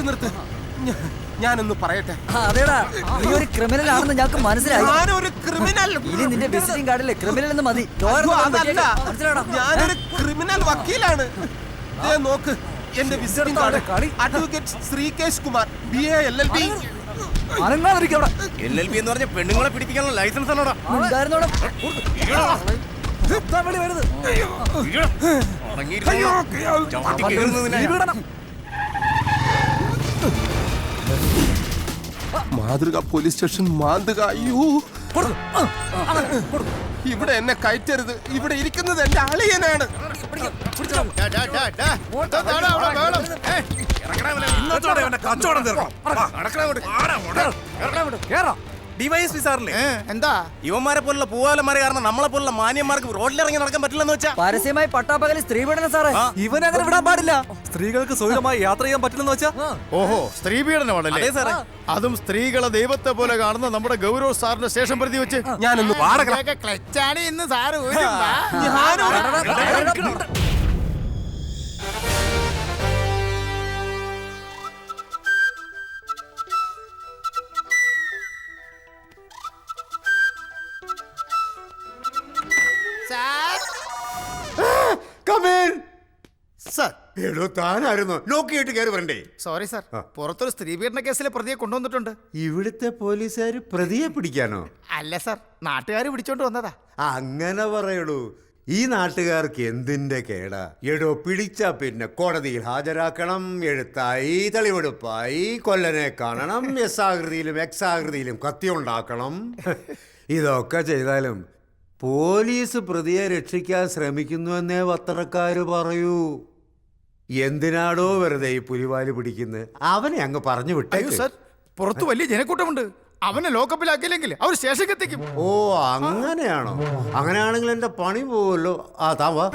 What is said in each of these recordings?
നിർത്ത്. ഞാനൊന്ന് പറയട്ടെ. അതേടാ, നീ ഒരു ക്രിമിനൽ ആണെന്ന് ഞങ്ങൾക്ക് മനസ്സിലായി. ഞാനൊരു ക്രിമിനൽ. ഇനി നിന്റെ വിസിറ്റിംഗ് കാർഡിലെ ക്രിമിനൽ എന്ന് മതി. ഞാനൊരു ക്രിമിനൽ വക്കീലാണ്. നോക്ക്, എന്റെ visiting card. Advocate Sreekesh Kumar, BA LLB. LLB എന്ന് പറഞ്ഞ പെണ്ണുങ്ങളെ പിടിപ്പിക്കാനുള്ള ലൈസൻസ് ആണോടാ? മാതൃക പോലീസ് സ്റ്റേഷൻ മാതൃക. അയ്യോ, ഇവിടെ എന്നെ കയറ്റരുത്. ഇവിടെ ഇരിക്കുന്നത് എന്റെ അളിയനാണ്. ഡിവൈഎസ്പി സാറില്ലേ, എന്താ ഇവന്മാരെ പോലുള്ള പൂവാലന്മാരെ കാരണം നമ്മളെ പോലുള്ള മാന്യന്മാർക്ക് റോഡിലിറങ്ങി നടക്കാൻ പറ്റില്ലെന്ന് വെച്ചാ? പരസ്യമായി പട്ടാപ്പകൽ സ്ത്രീപീഡനം സാറേ. ഇവൻ അങ്ങനെ വിടാൻ പാടില്ല. സ്ത്രീകൾക്ക് സ്വൈരമായി യാത്ര ചെയ്യാൻ പറ്റില്ലെന്ന് വെച്ചാ? ഓഹോ, സ്ത്രീപീഡനമാണല്ലേ സാറേ? അതും സ്ത്രീകളെ ദൈവത്തെ പോലെ കാണുന്ന നമ്മുടെ ഗൗരവ് സാറിന്റെ സ്റ്റേഷൻ പ്രതി വെച്ച് ഞാനൊന്ന് ക്ലച്ചാണ് ഇന്ന് സാറ്. താനായിരുന്നു ലോക്കിയായിട്ട് കയറി വരണ്ടേ? സോറി സാർ, പുറത്തൊരു സ്ത്രീപീഡന കേസിലെ പ്രതിയെ കൊണ്ടുവന്നിട്ടുണ്ട്. ഇവിടുത്തെ പോലീസുകാർ പ്രതിയെ പിടിക്കാനോ? അല്ല സാർ, നാട്ടുകാർ പിടിച്ചോണ്ട് വന്നതാ. അങ്ങനെ പറയുള്ളൂ. ഈ നാട്ടുകാർക്ക് എന്തിന്റെ കേടാ? എടോ, പിടിച്ചാ പിന്നെ കോടതിയിൽ ഹാജരാക്കണം, എഴുത്തായി തെളിവെടുപ്പായി, കൊല്ലനെ കാണണം, എസ് ആകൃതിയിലും എക്സ് ആകൃതിയിലും കത്തിയുണ്ടാക്കണം. ഇതൊക്കെ ചെയ്താലും പോലീസ് പ്രതിയെ രക്ഷിക്കാൻ ശ്രമിക്കുന്നുവെന്നേ പത്രക്കാര് പറയൂ. എന്തിനാടോ വെറുതെ ഈ പുലിവാല് പിടിക്കുന്നത്? അവനെ അങ്ങ് പറഞ്ഞു വിട്ടേ സാർ. പുറത്ത് വലിയ ജനക്കൂട്ടമുണ്ട്. അവനെ ലോക്കപ്പിലാക്കിയില്ലെങ്കിൽ അവർ സ്റ്റേഷനിൽ എത്തിക്കും. ഓ, അങ്ങനെയാണോ? അങ്ങനെയാണെങ്കിൽ എന്റെ പണി പോവല്ലോ. ആ, താ വാ.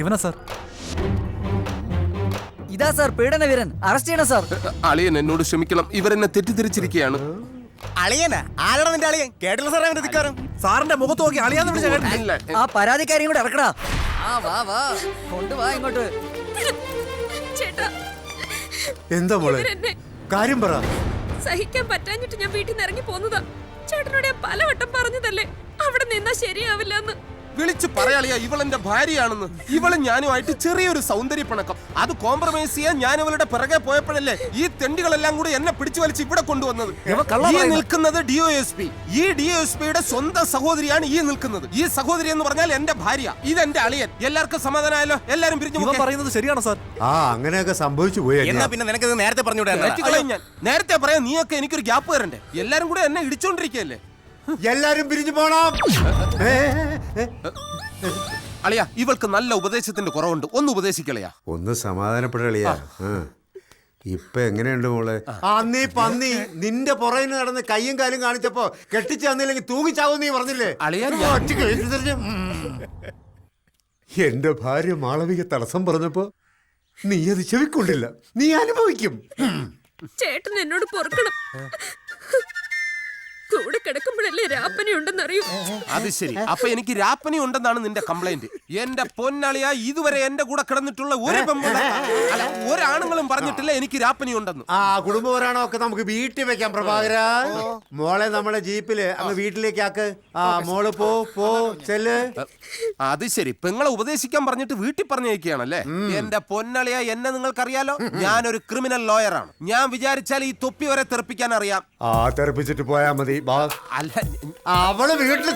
ഇവനാ സാർ. ഇതാ സാർ പീഡനവീരൻ. അറസ്റ്റ് ചെയ്യണം സാർ. അളിയൻ എന്നോട് ക്ഷമിക്കണം. ഇവരെന്നെ തെറ്റിദ്ധരിച്ചിരിക്കുകയാണ്. അളിയനാ? ആരാണ് നിന്റെ അളിയൻ? കേട്ടില്ല സാറേ അവന്റെ ധിക്കാരം. സാറിന്റെ മുഖത്ത് നോക്കി അളിയാന്ന് വിളിച്ച കേട്ടില്ല. ആ പരാതിക്കാരിയും കൂടെ ഇറക്കടാ. കൊണ്ടുവാ ഇങ്ങോട്ട്. എന്താ മോളെ കാര്യം പറ? സഹിക്കാൻ പറ്റാഞ്ഞിട്ട് ഞാൻ വീട്ടിൽ നിന്ന് ഇറങ്ങി പോന്നതാ. ചേട്ടനോട് ഞാൻ പലവട്ടം പറഞ്ഞതല്ലേ അവിടെ നിന്നാ ശരിയാവില്ല എന്ന്. വിളിച്ചു പറയാളിയാ, ഇവളെന്റെ ഭാര്യയാണെന്ന്. ഇവളും ഞാനുമായിട്ട് ചെറിയൊരു സൗന്ദര്യ പിണക്കം. അത് കോംപ്രമൈസ് ചെയ്യാൻ ഞാൻ ഇവളുടെ പിറകെ പോയപ്പോഴല്ലേ ഈ തെണ്ടികളെല്ലാം കൂടി എന്നെ പിടിച്ചു വലിച്ച് ഇവിടെ കൊണ്ടുവന്നത്. ഈ നിൽക്കുന്നത് DOSP. ഈ DOSPയുടെ സ്വന്തം സഹോദരിയാണ് ഈ നിൽക്കുന്നത്. ഈ സഹോദരി എന്ന് പറഞ്ഞാൽ എന്റെ ഭാര്യ, ഇതെന്റെ അളിയൻ. എല്ലാവർക്കും സമാധാനമായല്ലോ? എല്ലാരും പിരിഞ്ഞു പറയുന്നത് ശരിയാണോ സാർ? അങ്ങനെയൊക്കെ സംഭവിച്ചു പോയി. എന്നാ പിന്നെ നിനക്കത് നേരത്തെ പറഞ്ഞൂടെ? ഞാൻ നേരത്തെ പറയാം. നീയൊക്കെ എനിക്കൊരു ഗ്യാപ്പ് തരണ്ടേ? എല്ലാരും കൂടെ എന്നെ ഇടിച്ചോണ്ടിരിക്കല്ലേ. എല്ലാരും പിരിഞ്ഞു പോണം. അളിയ, ഇവൾക്ക് നല്ല ഉപദേശത്തിന്റെ കുറവുണ്ട്. ഒന്ന് ഉപദേശിക്കളയാ. ഒന്ന് സമാധാനപ്പെടളിയാ. ഇപ്പൊ എങ്ങനെയുണ്ട് മോളെ? നീ പന്നി നിന്റെ പുറകിൽ നടന്ന് കയ്യും കാലും കാണിച്ചപ്പോ കെട്ടിച്ചു തന്നില്ലെങ്കിൽ തൂങ്ങിച്ചാവും നീ പറഞ്ഞില്ലേ? എന്റെ ഭാര്യ മാളവിക തടസ്സം പറഞ്ഞപ്പോ നീ അത് ചെവിക്കൊണ്ടില്ല. നീ അനുഭവിക്കും. ചേട്ടൻ എന്നോട് പൊറുക്കണം. കൂടെ കിടക്കുമ്പോഴല്ലേ രാപ്പനി ഉണ്ടെന്നറിയൂ. അത് ശരി. അപ്പൊ എനിക്ക് രാപ്പനി ഉണ്ടെന്നാണ് നിന്റെ കംപ്ലൈന്റ്. എന്റെ പൊന്നളിയ, ഇതുവരെ എന്റെ കൂടെ കിടന്നിട്ടുള്ള ഒരാണുങ്ങളും പറഞ്ഞിട്ടില്ല എനിക്ക് രാപ്പനി ഉണ്ടെന്ന്. കുടുംബപരാണോ ഒക്കെ നമുക്ക് വീട്ടിൽ വെക്കാം. പ്രഭാകര, മോളെ നമ്മളെ ജീപ്പില് അങ്ങ് വീട്ടിലേക്ക് ആക്ക്. മോള് പോ ചെല്ല്. അത് ശരി. പെങ്ങളെ ഉപദേശിക്കാൻ പറഞ്ഞിട്ട് വീട്ടിൽ പറഞ്ഞേക്കുകയാണല്ലേ? എന്റെ പൊന്നളിയ, എന്നെ നിങ്ങൾക്കറിയാലോ. ഞാനൊരു ക്രിമിനൽ ലോയറാണ്. ഞാൻ വിചാരിച്ചാൽ ഈ തൊപ്പി വരെ തെറിപ്പിക്കാൻ അറിയാം. തെറിപ്പിച്ചിട്ട് പോയാ മതി. അല്ല, അവള് വീട്ടിൽ